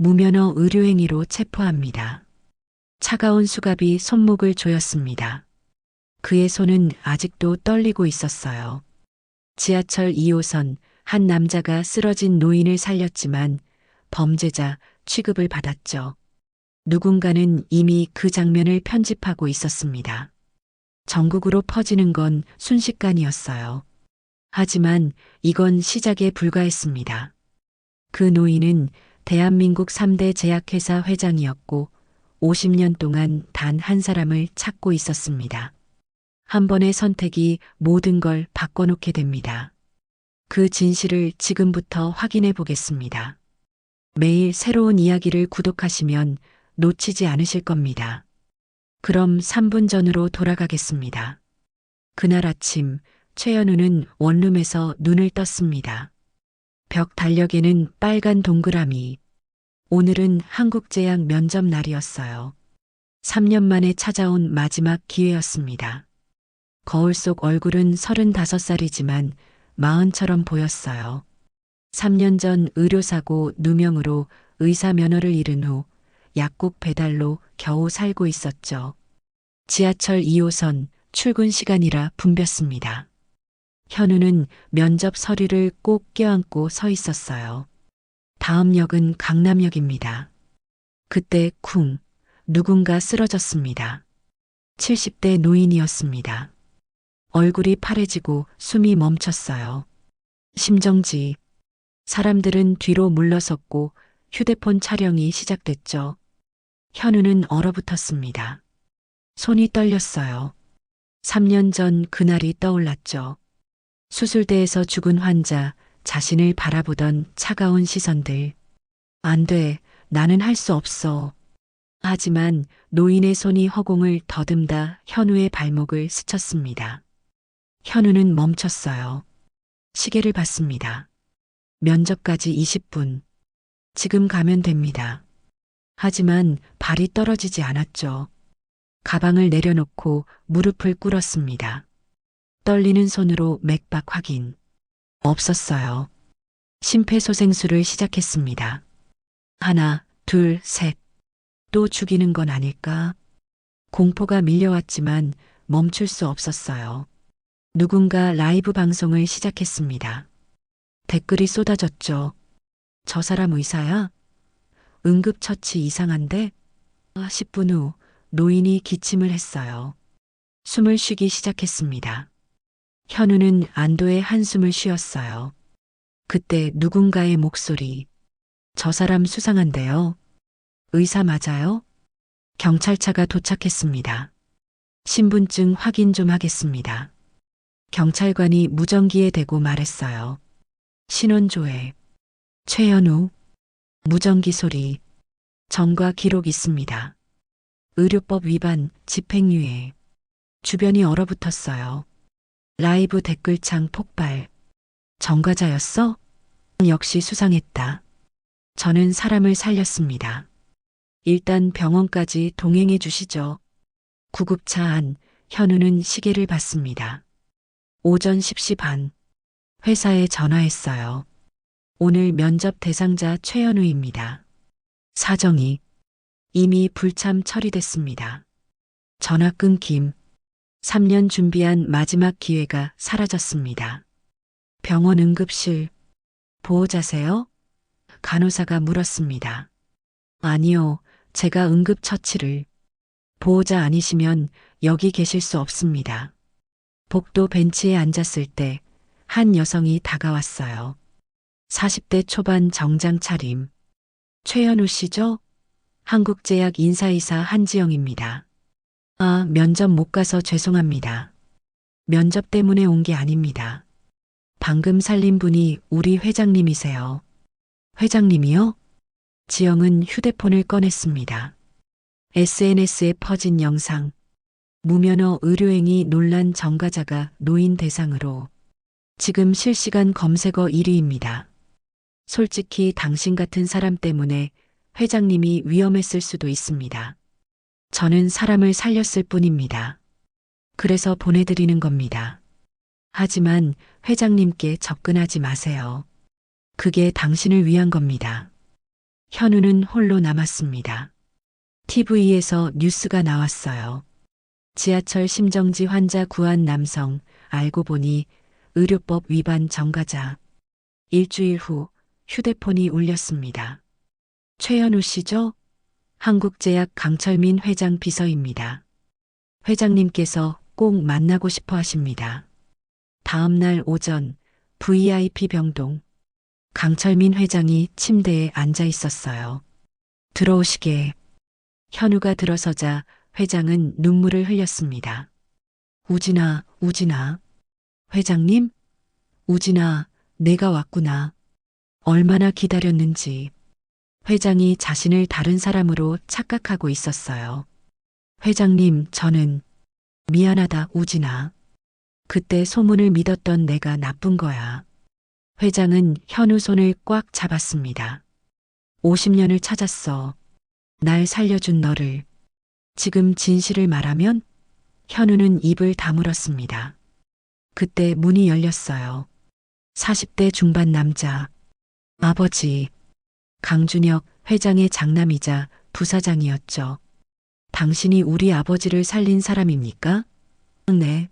무면허 의료행위로 체포합니다. 차가운 수갑이 손목을 조였습니다. 그의 손은 아직도 떨리고 있었어요. 지하철 2호선 한 남자가 쓰러진 노인을 살렸지만 범죄자 취급을 받았죠. 누군가는 이미 그 장면을 편집하고 있었습니다. 전국으로 퍼지는 건 순식간이었어요. 하지만 이건 시작에 불과했습니다. 그 노인은 대한민국 3대 제약회사 회장이었고 50년 동안 단 한 사람을 찾고 있었습니다. 한 번의 선택이 모든 걸 바꿔놓게 됩니다. 그 진실을 지금부터 확인해 보겠습니다. 매일 새로운 이야기를 구독하시면 놓치지 않으실 겁니다. 그럼 3분 전으로 돌아가겠습니다. 그날 아침 최연우는 원룸에서 눈을 떴습니다. 벽 달력에는 빨간 동그라미. 오늘은 한국제약 면접 날이었어요. 3년 만에 찾아온 마지막 기회였습니다. 거울 속 얼굴은 35살이지만 마흔처럼 보였어요. 3년 전 의료사고 누명으로 의사 면허를 잃은 후 약국 배달로 겨우 살고 있었죠. 지하철 2호선 출근 시간이라 붐볐습니다. 현우는 면접 서류를 꼭 껴안고 서 있었어요. 다음 역은 강남역입니다. 그때 쿵 누군가 쓰러졌습니다. 70대 노인이었습니다. 얼굴이 파래지고 숨이 멈췄어요. 심정지. 사람들은 뒤로 물러섰고 휴대폰 촬영이 시작됐죠. 현우는 얼어붙었습니다. 손이 떨렸어요. 3년 전 그날이 떠올랐죠. 수술대에서 죽은 환자, 자신을 바라보던 차가운 시선들. 안 돼, 나는 할 수 없어. 하지만 노인의 손이 허공을 더듬다 현우의 발목을 스쳤습니다. 현우는 멈췄어요. 시계를 봤습니다. 면접까지 20분. 지금 가면 됩니다. 하지만 발이 떨어지지 않았죠. 가방을 내려놓고 무릎을 꿇었습니다. 떨리는 손으로 맥박 확인. 없었어요. 심폐소생술을 시작했습니다. 하나, 둘, 셋. 또 죽이는 건 아닐까? 공포가 밀려왔지만 멈출 수 없었어요. 누군가 라이브 방송을 시작했습니다. 댓글이 쏟아졌죠. 저 사람 의사야? 응급처치 이상한데? 10분 후 노인이 기침을 했어요. 숨을 쉬기 시작했습니다. 현우는 안도의 한숨을 쉬었어요. 그때 누군가의 목소리. 저 사람 수상한데요. 의사 맞아요? 경찰차가 도착했습니다. 신분증 확인 좀 하겠습니다. 경찰관이 무전기에 대고 말했어요. 신원조회. 최현우. 무전기 소리. 전과 기록 있습니다. 의료법 위반, 집행유예. 주변이 얼어붙었어요. 라이브 댓글창 폭발. 전과자였어? 역시 수상했다. 저는 사람을 살렸습니다. 일단 병원까지 동행해 주시죠. 구급차 안 현우는 시계를 봤습니다. 오전 10시 반. 회사에 전화했어요. 오늘 면접 대상자 최현우입니다. 사정이 이미 불참 처리됐습니다. 전화 끊김. 3년 준비한 마지막 기회가 사라졌습니다. 병원 응급실. 보호자세요? 간호사가 물었습니다. 아니요, 제가 응급처치를. 보호자 아니시면 여기 계실 수 없습니다. 복도 벤치에 앉았을 때 한 여성이 다가왔어요. 40대 초반 정장 차림. 최현우 씨죠? 한국제약 인사이사 한지영입니다. 아, 면접 못 가서 죄송합니다. 면접 때문에 온 게 아닙니다. 방금 살린 분이 우리 회장님이세요. 회장님이요? 지영은 휴대폰을 꺼냈습니다. SNS에 퍼진 영상. 무면허 의료행위 논란 전과자가 노인 대상으로. 지금 실시간 검색어 1위입니다. 솔직히 당신 같은 사람 때문에 회장님이 위험했을 수도 있습니다. 저는 사람을 살렸을 뿐입니다. 그래서 보내드리는 겁니다. 하지만 회장님께 접근하지 마세요. 그게 당신을 위한 겁니다. 현우는 홀로 남았습니다. TV에서 뉴스가 나왔어요. 지하철 심정지 환자 구한 남성, 알고 보니 의료법 위반 전과자. 일주일 후 휴대폰이 울렸습니다. 최현우 씨죠? 한국제약 강철민 회장 비서입니다. 회장님께서 꼭 만나고 싶어 하십니다. 다음 날 오전 VIP 병동. 강철민 회장이 침대에 앉아 있었어요. 들어오시게. 현우가 들어서자 회장은 눈물을 흘렸습니다. 우진아, 우진아. 회장님? 우진아, 내가 왔구나. 얼마나 기다렸는지. 회장이 자신을 다른 사람으로 착각하고 있었어요. 회장님, 저는 미안하다, 우진아. 그때 소문을 믿었던 내가 나쁜 거야. 회장은 현우 손을 꽉 잡았습니다. 50년을 찾았어. 날 살려준 너를. 지금 진실을 말하면? 현우는 입을 다물었습니다. 그때 문이 열렸어요. 40대 중반 남자. 아버지. 강준혁 회장의 장남이자 부사장이었죠. 당신이 우리 아버지를 살린 사람입니까? 네.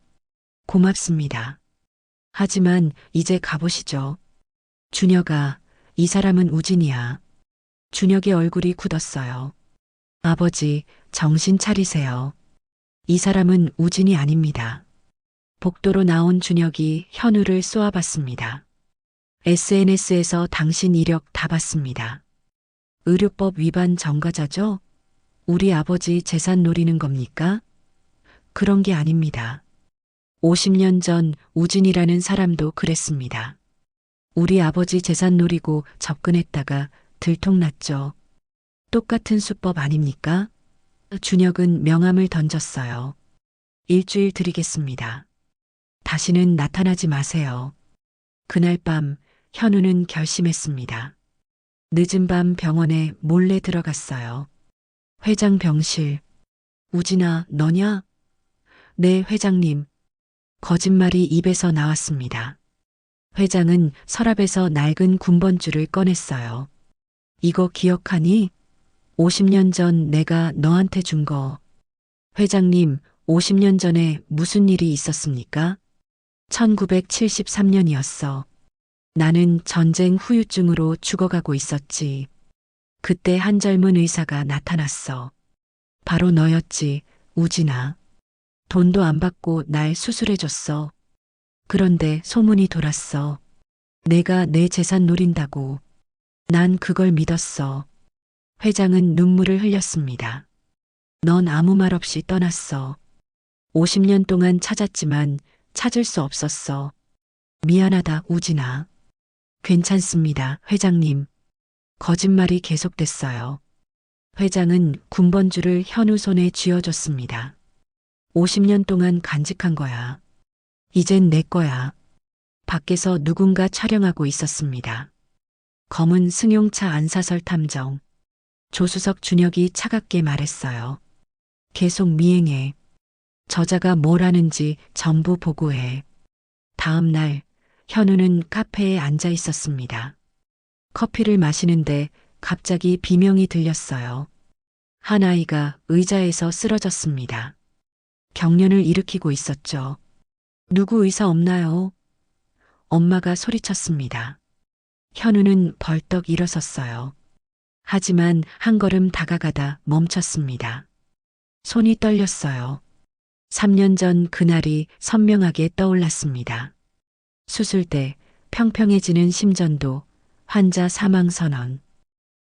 고맙습니다. 하지만 이제 가보시죠. 준혁아, 이 사람은 우진이야. 준혁의 얼굴이 굳었어요. 아버지, 정신 차리세요. 이 사람은 우진이 아닙니다. 복도로 나온 준혁이 현우를 쏘아봤습니다. SNS에서 당신 이력 다 봤습니다. 의료법 위반 전과자죠? 우리 아버지 재산 노리는 겁니까? 그런 게 아닙니다. 50년 전 우진이라는 사람도 그랬습니다. 우리 아버지 재산 노리고 접근했다가 들통났죠. 똑같은 수법 아닙니까? 준혁은 명함을 던졌어요. 일주일 드리겠습니다. 다시는 나타나지 마세요. 그날 밤 현우는 결심했습니다. 늦은 밤 병원에 몰래 들어갔어요. 회장 병실. 우진아, 너냐? 네, 회장님. 거짓말이 입에서 나왔습니다. 회장은 서랍에서 낡은 군번줄을 꺼냈어요. 이거 기억하니? 50년 전 내가 너한테 준 거. 회장님, 50년 전에 무슨 일이 있었습니까? 1973년이었어. 나는 전쟁 후유증으로 죽어가고 있었지. 그때 한 젊은 의사가 나타났어. 바로 너였지, 우진아. 돈도 안 받고 날 수술해줬어. 그런데 소문이 돌았어. 내가 내 재산 노린다고. 난 그걸 믿었어. 회장은 눈물을 흘렸습니다. 넌 아무 말 없이 떠났어. 50년 동안 찾았지만 찾을 수 없었어. 미안하다, 우진아. 괜찮습니다, 회장님. 거짓말이 계속됐어요. 회장은 군번줄을 현우 손에 쥐어줬습니다. 50년 동안 간직한 거야. 이젠 내 거야. 밖에서 누군가 촬영하고 있었습니다. 검은 승용차 안사설 탐정. 조수석 준혁이 차갑게 말했어요. 계속 미행해. 저자가 뭘 하는지 전부 보고해. 다음 날 현우는 카페에 앉아 있었습니다. 커피를 마시는데 갑자기 비명이 들렸어요. 한 아이가 의자에서 쓰러졌습니다. 경련을 일으키고 있었죠. 누구 의사 없나요? 엄마가 소리쳤습니다. 현우는 벌떡 일어섰어요. 하지만 한 걸음 다가가다 멈췄습니다. 손이 떨렸어요. 3년 전 그날이 선명하게 떠올랐습니다. 수술대, 평평해지는 심전도, 환자 사망 선언.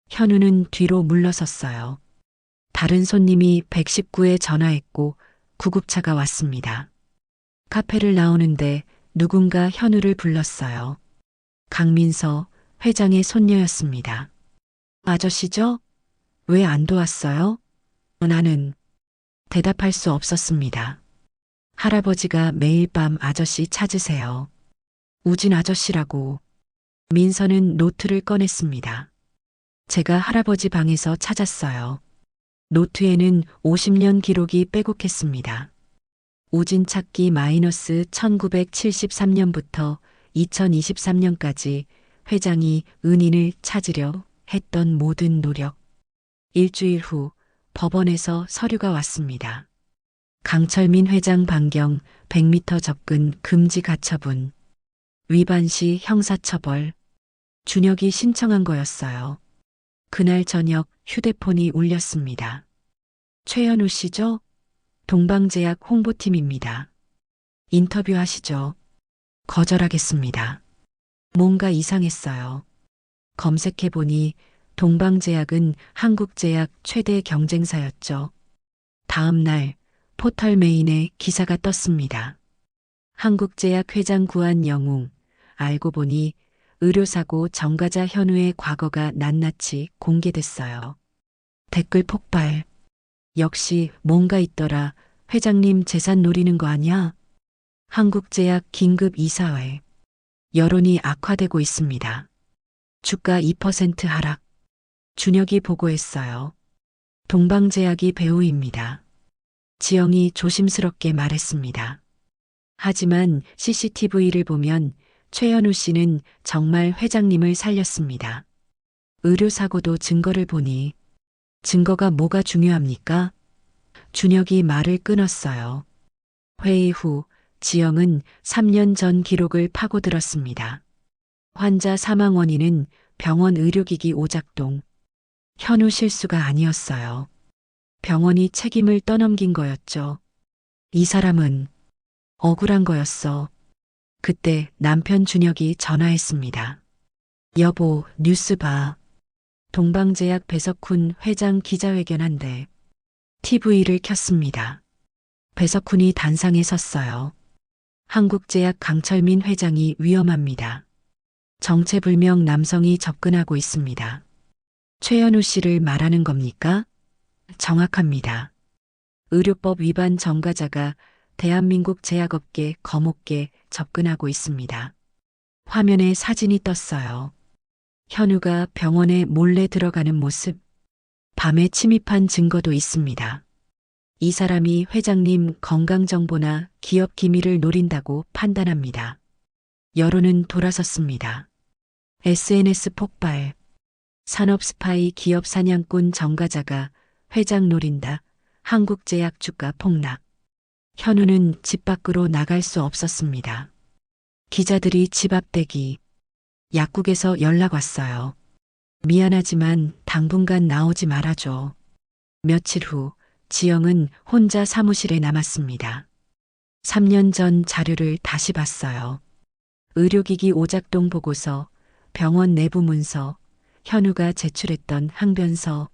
현우는 뒤로 물러섰어요. 다른 손님이 119에 전화했고 구급차가 왔습니다. 카페를 나오는데 누군가 현우를 불렀어요. 강민서 회장의 손녀였습니다. 아저씨죠? 왜 안 도왔어요? 나는 대답할 수 없었습니다. 할아버지가 매일 밤 아저씨 찾으세요. 우진 아저씨라고. 민서는 노트를 꺼냈습니다. 제가 할아버지 방에서 찾았어요. 노트에는 50년 기록이 빼곡했습니다. 우진 찾기 마이너스 1973년부터 2023년까지 회장이 은인을 찾으려 했던 모든 노력. 일주일 후 법원에서 서류가 왔습니다. 강철민 회장 반경 100m 접근 금지 가처분. 위반 시 형사처벌. 준혁이 신청한 거였어요. 그날 저녁 휴대폰이 울렸습니다. 최현우 씨죠? 동방제약 홍보팀입니다. 인터뷰하시죠. 거절하겠습니다. 뭔가 이상했어요. 검색해보니 동방제약은 한국제약 최대 경쟁사였죠. 다음 날 포털 메인에 기사가 떴습니다. 한국제약 회장 구한 영웅. 알고 보니 의료사고 전과자 현우의 과거가 낱낱이 공개됐어요. 댓글 폭발. 역시 뭔가 있더라. 회장님 재산 노리는 거 아니야? 한국제약 긴급 이사회. 여론이 악화되고 있습니다. 주가 2% 하락. 준혁이 보고했어요. 동방제약이 배우입니다. 지영이 조심스럽게 말했습니다. 하지만 CCTV를 보면 최현우 씨는 정말 회장님을 살렸습니다. 의료사고도 증거를 보니 증거가 뭐가 중요합니까? 준혁이 말을 끊었어요. 회의 후 지영은 3년 전 기록을 파고들었습니다. 환자 사망 원인은 병원 의료기기 오작동. 현우 실수가 아니었어요. 병원이 책임을 떠넘긴 거였죠. 이 사람은 억울한 거였어. 그때 남편 준혁이 전화했습니다. 여보, 뉴스 봐. 동방제약 배석훈 회장 기자회견한대. TV를 켰습니다. 배석훈이 단상에 섰어요. 한국제약 강철민 회장이 위험합니다. 정체불명 남성이 접근하고 있습니다. 최현우 씨를 말하는 겁니까? 정확합니다. 의료법 위반 전과자가 대한민국 제약업계 거목계 접근하고 있습니다. 화면에 사진이 떴어요. 현우가 병원에 몰래 들어가는 모습, 밤에 침입한 증거도 있습니다. 이 사람이 회장님 건강정보나 기업 기밀을 노린다고 판단합니다. 여론은 돌아섰습니다. SNS 폭발. 산업 스파이 기업 사냥꾼 전과자가 회장 노린다. 한국제약 주가 폭락. 현우는 집 밖으로 나갈 수 없었습니다. 기자들이 집 앞 대기. 약국에서 연락 왔어요. 미안하지만 당분간 나오지 말아줘. 며칠 후 지영은 혼자 사무실에 남았습니다. 3년 전 자료를 다시 봤어요. 의료기기 오작동 보고서, 병원 내부 문서, 현우가 제출했던 항변서.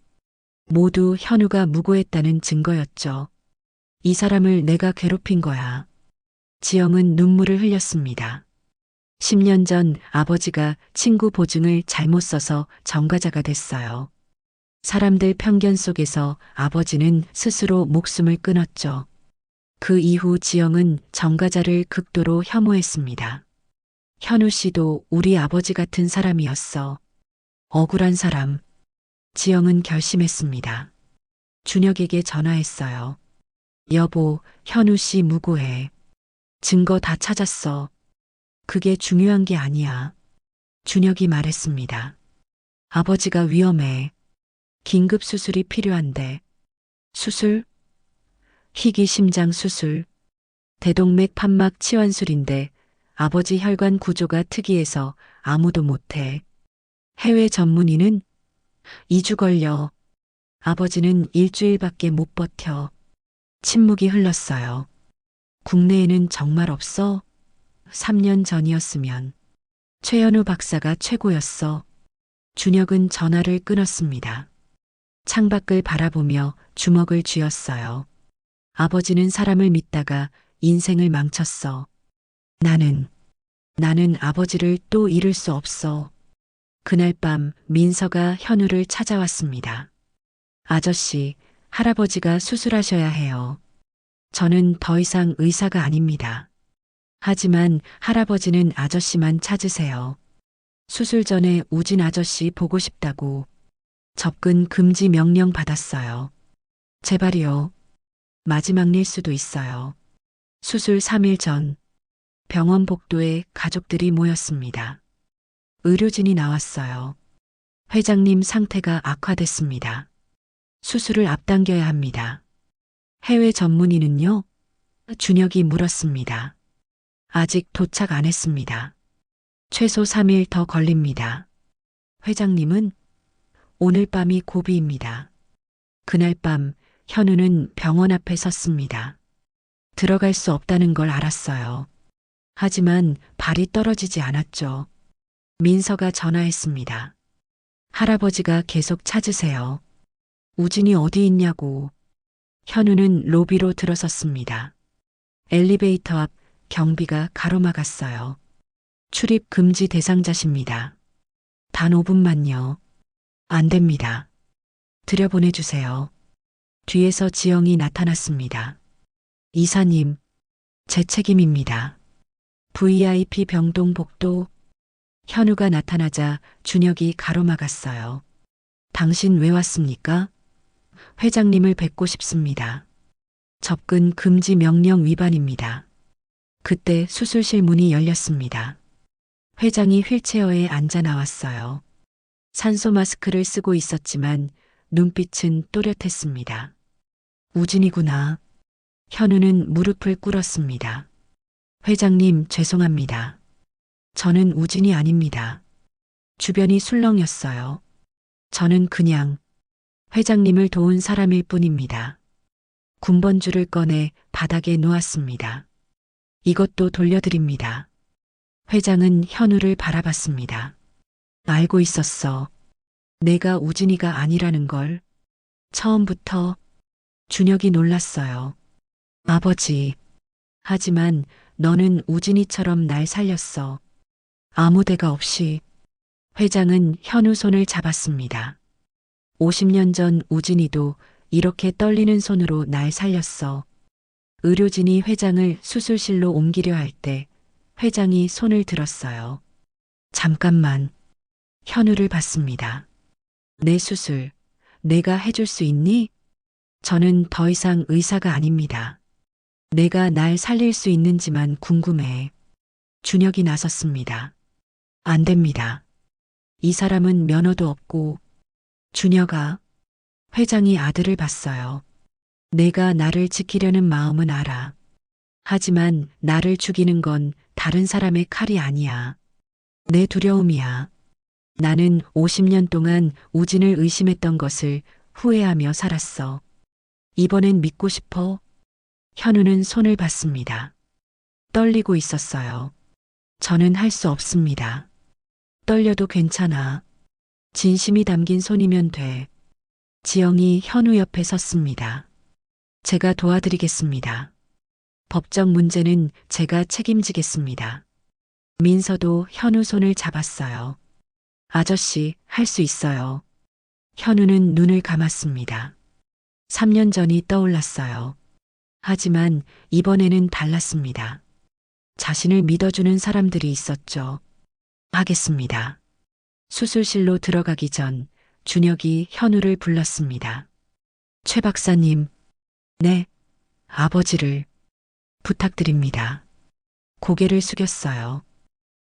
모두 현우가 무고했다는 증거였죠. 이 사람을 내가 괴롭힌 거야. 지영은 눈물을 흘렸습니다. 10년 전 아버지가 친구 보증을 잘못 써서 전과자가 됐어요. 사람들 편견 속에서 아버지는 스스로 목숨을 끊었죠. 그 이후 지영은 전과자를 극도로 혐오했습니다. 현우 씨도 우리 아버지 같은 사람이었어. 억울한 사람. 지영은 결심했습니다. 준혁에게 전화했어요. 여보, 현우 씨 무고해. 증거 다 찾았어. 그게 중요한 게 아니야. 준혁이 말했습니다. 아버지가 위험해. 긴급 수술이 필요한데. 수술? 희귀 심장 수술. 대동맥 판막 치환술인데 아버지 혈관 구조가 특이해서 아무도 못해. 해외 전문의는 2주 걸려. 아버지는 일주일밖에 못 버텨. 침묵이 흘렀어요. 국내에는 정말 없어? 3년 전이었으면. 최현우 박사가 최고였어. 준혁은 전화를 끊었습니다. 창밖을 바라보며 주먹을 쥐었어요. 아버지는 사람을 믿다가 인생을 망쳤어. 나는 아버지를 또 잃을 수 없어. 그날 밤 민서가 현우를 찾아왔습니다. 아저씨, 할아버지가 수술하셔야 해요. 저는 더 이상 의사가 아닙니다. 하지만 할아버지는 아저씨만 찾으세요. 수술 전에 우진 아저씨 보고 싶다고. 접근 금지 명령 받았어요. 제발이요. 마지막 일 수도 있어요. 수술 3일 전 병원 복도에 가족들이 모였습니다. 의료진이 나왔어요. 회장님 상태가 악화됐습니다. 수술을 앞당겨야 합니다. 해외 전문의는요? 준혁이 물었습니다. 아직 도착 안 했습니다. 최소 3일 더 걸립니다. 회장님은 오늘 밤이 고비입니다. 그날 밤 현우는 병원 앞에 섰습니다. 들어갈 수 없다는 걸 알았어요. 하지만 발이 떨어지지 않았죠. 민서가 전화했습니다. 할아버지가 계속 찾으세요. 우진이 어디 있냐고. 현우는 로비로 들어섰습니다. 엘리베이터 앞 경비가 가로막았어요. 출입 금지 대상자십니다. 단 5분만요. 안 됩니다. 들여보내주세요. 뒤에서 지영이 나타났습니다. 이사님, 제 책임입니다. VIP 병동 복도. 현우가 나타나자 준혁이 가로막았어요. 당신 왜 왔습니까? 회장님을 뵙고 싶습니다. 접근 금지 명령 위반입니다. 그때 수술실 문이 열렸습니다. 회장이 휠체어에 앉아 나왔어요. 산소 마스크를 쓰고 있었지만 눈빛은 또렷했습니다. 우진이구나. 현우는 무릎을 꿇었습니다. 회장님, 죄송합니다. 저는 우진이 아닙니다. 주변이 술렁였어요. 저는 그냥 회장님을 도운 사람일 뿐입니다. 군번줄을 꺼내 바닥에 놓았습니다. 이것도 돌려드립니다. 회장은 현우를 바라봤습니다. 알고 있었어. 내가 우진이가 아니라는 걸. 처음부터. 준혁이 놀랐어요. 아버지. 하지만 너는 우진이처럼 날 살렸어. 아무 데가 없이. 회장은 현우 손을 잡았습니다. 50년 전 우진이도 이렇게 떨리는 손으로 날 살렸어. 의료진이 회장을 수술실로 옮기려 할 때 회장이 손을 들었어요. 잠깐만. 현우를 봤습니다. 내 수술, 내가 해줄 수 있니? 저는 더 이상 의사가 아닙니다. 내가 날 살릴 수 있는지만 궁금해. 준혁이 나섰습니다. 안 됩니다. 이 사람은 면허도 없고. 준혁아. 회장이 아들을 봤어요. 내가 나를 지키려는 마음은 알아. 하지만 나를 죽이는 건 다른 사람의 칼이 아니야. 내 두려움이야. 나는 50년 동안 우진을 의심했던 것을 후회하며 살았어. 이번엔 믿고 싶어? 현우는 손을 봤습니다. 떨리고 있었어요. 저는 할 수 없습니다. 떨려도 괜찮아. 진심이 담긴 손이면 돼. 지영이 현우 옆에 섰습니다. 제가 도와드리겠습니다. 법적 문제는 제가 책임지겠습니다. 민서도 현우 손을 잡았어요. 아저씨, 할 수 있어요. 현우는 눈을 감았습니다. 3년 전이 떠올랐어요. 하지만 이번에는 달랐습니다. 자신을 믿어주는 사람들이 있었죠. 하겠습니다. 수술실로 들어가기 전 준혁이 현우를 불렀습니다. 최 박사님. 네, 아버지를 부탁드립니다. 고개를 숙였어요.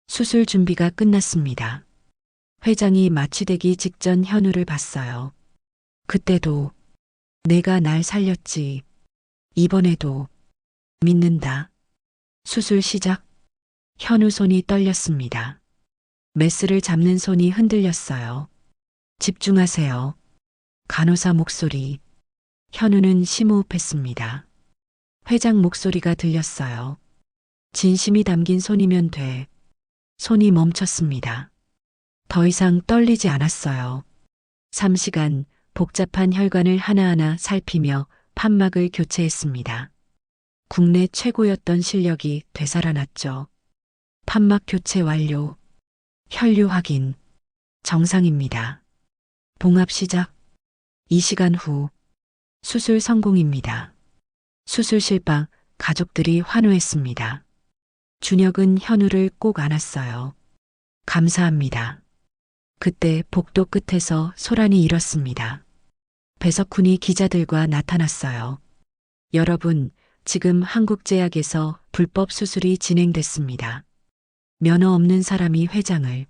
수술 준비가 끝났습니다. 회장이 마취되기 직전 현우를 봤어요. 그때도 내가 날 살렸지. 이번에도 믿는다. 수술 시작. 현우 손이 떨렸습니다. 메스를 잡는 손이 흔들렸어요. 집중하세요. 간호사 목소리. 현우는 심호흡했습니다. 회장 목소리가 들렸어요. 진심이 담긴 손이면 돼. 손이 멈췄습니다. 더 이상 떨리지 않았어요. 3시간 복잡한 혈관을 하나하나 살피며 판막을 교체했습니다. 국내 최고였던 실력이 되살아났죠. 판막 교체 완료. 혈류 확인. 정상입니다. 봉합 시작. 2시간 후. 수술 성공입니다. 수술실 밖 가족들이 환호했습니다. 준혁은 현우를 꼭 안았어요. 감사합니다. 그때 복도 끝에서 소란이 일었습니다. 배석훈이 기자들과 나타났어요. 여러분, 지금 한국제약에서 불법 수술이 진행됐습니다. 면허 없는 사람이 회장을.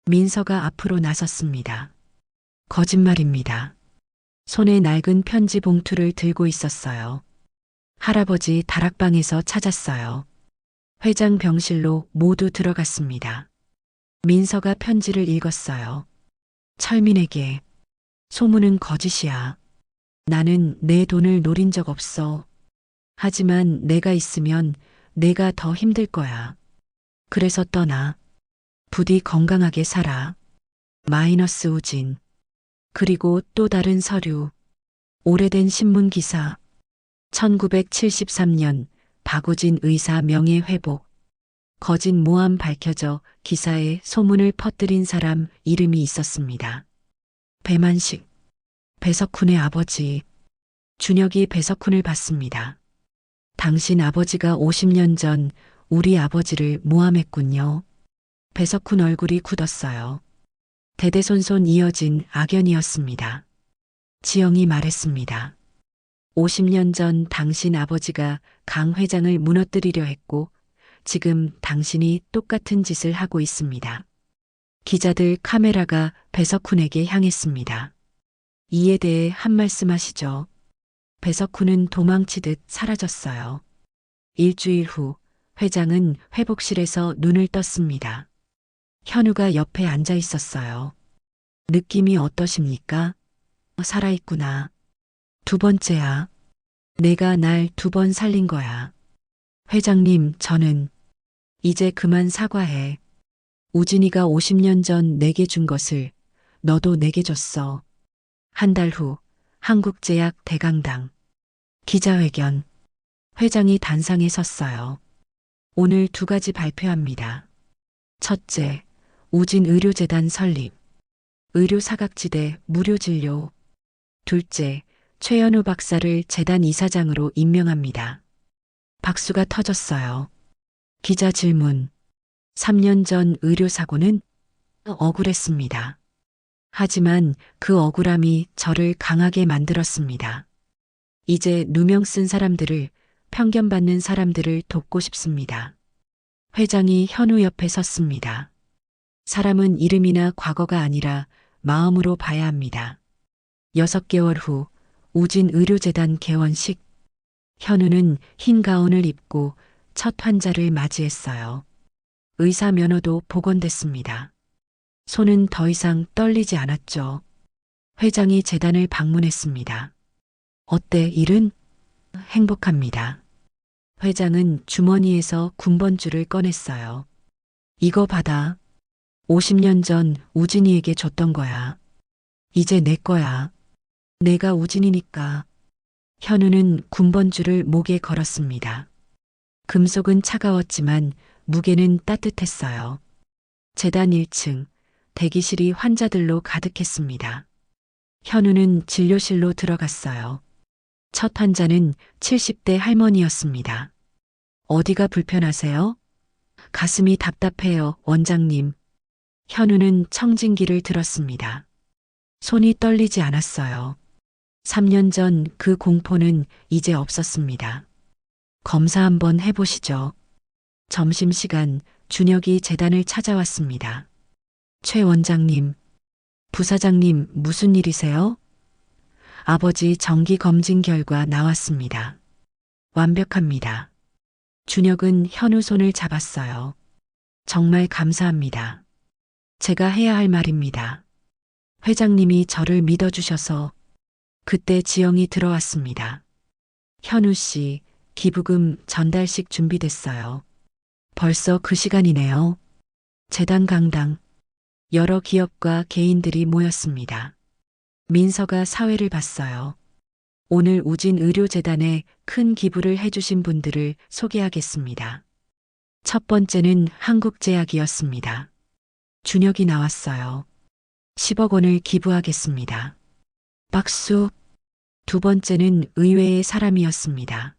민서가 앞으로 나섰습니다. 거짓말입니다. 손에 낡은 편지 봉투를 들고 있었어요. 할아버지 다락방에서 찾았어요. 회장 병실로 모두 들어갔습니다. 민서가 편지를 읽었어요. 철민에게. 소문은 거짓이야. 나는 내 돈을 노린 적 없어. 하지만 내가 있으면 내가 더 힘들 거야. 그래서 떠나. 부디 건강하게 살아. 마이너스 우진. 그리고 또 다른 서류. 오래된 신문 기사. 1973년 박우진 의사 명예 회복. 거짓 모함 밝혀져 기사에 소문을 퍼뜨린 사람 이름이 있었습니다. 배만식. 배석훈의 아버지. 준혁이 배석훈을 봤습니다. 당신 아버지가 50년 전 우리 아버지를 모함했군요. 배석훈 얼굴이 굳었어요. 대대손손 이어진 악연이었습니다. 지영이 말했습니다. 50년 전 당신 아버지가 강 회장을 무너뜨리려 했고 지금 당신이 똑같은 짓을 하고 있습니다. 기자들 카메라가 배석훈에게 향했습니다. 이에 대해 한 말씀 하시죠. 배석훈은 도망치듯 사라졌어요. 일주일 후 회장은 회복실에서 눈을 떴습니다. 현우가 옆에 앉아 있었어요. 느낌이 어떠십니까? 살아있구나. 두 번째야. 내가 날 두 번 살린 거야. 회장님, 저는 이제 그만 사과해. 우진이가 50년 전 내게 준 것을 너도 내게 줬어. 한 달 후 한국제약 대강당. 기자회견. 회장이 단상에 섰어요. 오늘 두 가지 발표합니다. 첫째, 우진 의료재단 설립. 의료사각지대 무료 진료. 둘째, 최현우 박사를 재단 이사장으로 임명합니다. 박수가 터졌어요. 기자 질문. 3년 전 의료사고는 억울했습니다. 하지만 그 억울함이 저를 강하게 만들었습니다. 이제 누명 쓴 사람들을, 편견받는 사람들을 돕고 싶습니다. 회장이 현우 옆에 섰습니다. 사람은 이름이나 과거가 아니라 마음으로 봐야 합니다. 6개월 후 우진 의료재단 개원식. 현우는 흰 가운을 입고 첫 환자를 맞이했어요. 의사 면허도 복원됐습니다. 손은 더 이상 떨리지 않았죠. 회장이 재단을 방문했습니다. 어때, 일은? 행복합니다. 회장은 주머니에서 군번줄을 꺼냈어요. 이거 받아. 50년 전 우진이에게 줬던 거야. 이제 내 거야. 내가 우진이니까. 현우는 군번줄을 목에 걸었습니다. 금속은 차가웠지만 무게는 따뜻했어요. 재단 1층, 대기실이 환자들로 가득했습니다. 현우는 진료실로 들어갔어요. 첫 환자는 70대 할머니였습니다. 어디가 불편하세요? 가슴이 답답해요, 원장님. 현우는 청진기를 들었습니다. 손이 떨리지 않았어요. 3년 전 그 공포는 이제 없었습니다. 검사 한번 해보시죠. 점심시간 준혁이 재단을 찾아왔습니다. 최 원장님, 부사장님 무슨 일이세요? 아버지 정기 검진 결과 나왔습니다. 완벽합니다. 준혁은 현우 손을 잡았어요. 정말 감사합니다. 제가 해야 할 말입니다. 회장님이 저를 믿어주셔서. 그때 지영이 들어왔습니다. 현우 씨, 기부금 전달식 준비됐어요. 벌써 그 시간이네요. 재단 강당. 여러 기업과 개인들이 모였습니다. 민서가 사회를 봤어요. 오늘 우진 의료재단에 큰 기부를 해주신 분들을 소개하겠습니다. 첫 번째는 한국제약이었습니다. 준혁이 나왔어요. 10억 원을 기부하겠습니다. 박수. 두 번째는 의외의 사람이었습니다.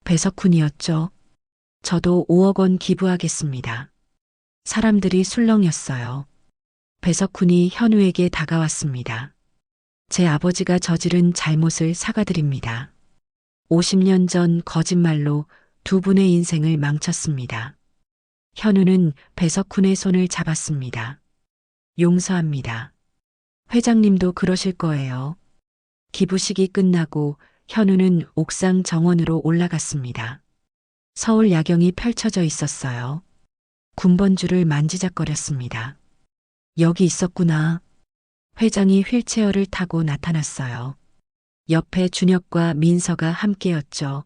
배석훈이었죠. 저도 5억 원 기부하겠습니다. 사람들이 술렁였어요. 배석훈이 현우에게 다가왔습니다. 제 아버지가 저지른 잘못을 사과드립니다. 50년 전 거짓말로 두 분의 인생을 망쳤습니다. 현우는 배석훈의 손을 잡았습니다. 용서합니다. 회장님도 그러실 거예요. 기부식이 끝나고 현우는 옥상 정원으로 올라갔습니다. 서울 야경이 펼쳐져 있었어요. 군번줄을 만지작거렸습니다. 여기 있었구나. 회장이 휠체어를 타고 나타났어요. 옆에 준혁과 민서가 함께였죠.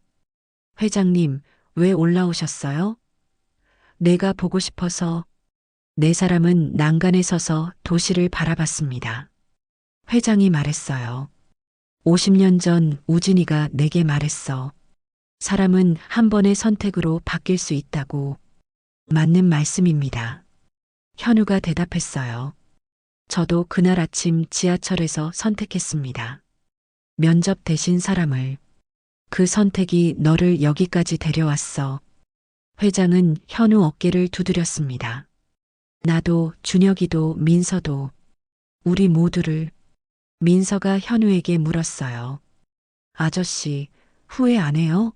회장님, 왜 올라오셨어요? 내가 보고 싶어서. 네 사람은 난간에 서서 도시를 바라봤습니다. 회장이 말했어요. 50년 전 우진이가 내게 말했어. 사람은 한 번의 선택으로 바뀔 수 있다고. 맞는 말씀입니다. 현우가 대답했어요. 저도 그날 아침 지하철에서 선택했습니다. 면접 대신 사람을. 그 선택이 너를 여기까지 데려왔어. 회장은 현우 어깨를 두드렸습니다. 나도, 준혁이도, 민서도, 우리 모두를. 민서가 현우에게 물었어요. 아저씨, 후회 안 해요?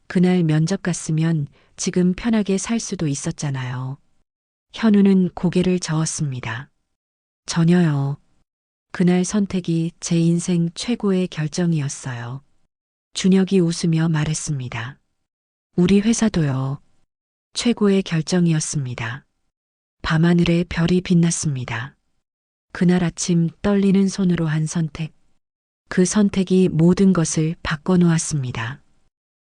그날 면접 갔으면 지금 편하게 살 수도 있었잖아요. 현우는 고개를 저었습니다. 전혀요. 그날 선택이 제 인생 최고의 결정이었어요. 준혁이 웃으며 말했습니다. 우리 회사도요. 최고의 결정이었습니다. 밤하늘에 별이 빛났습니다. 그날 아침 떨리는 손으로 한 선택. 그 선택이 모든 것을 바꿔놓았습니다.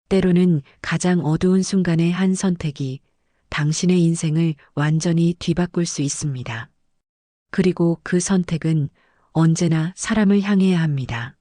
때로는 가장 어두운 순간의 한 선택이 당신의 인생을 완전히 뒤바꿀 수 있습니다. 그리고 그 선택은 언제나 사람을 향해야 합니다.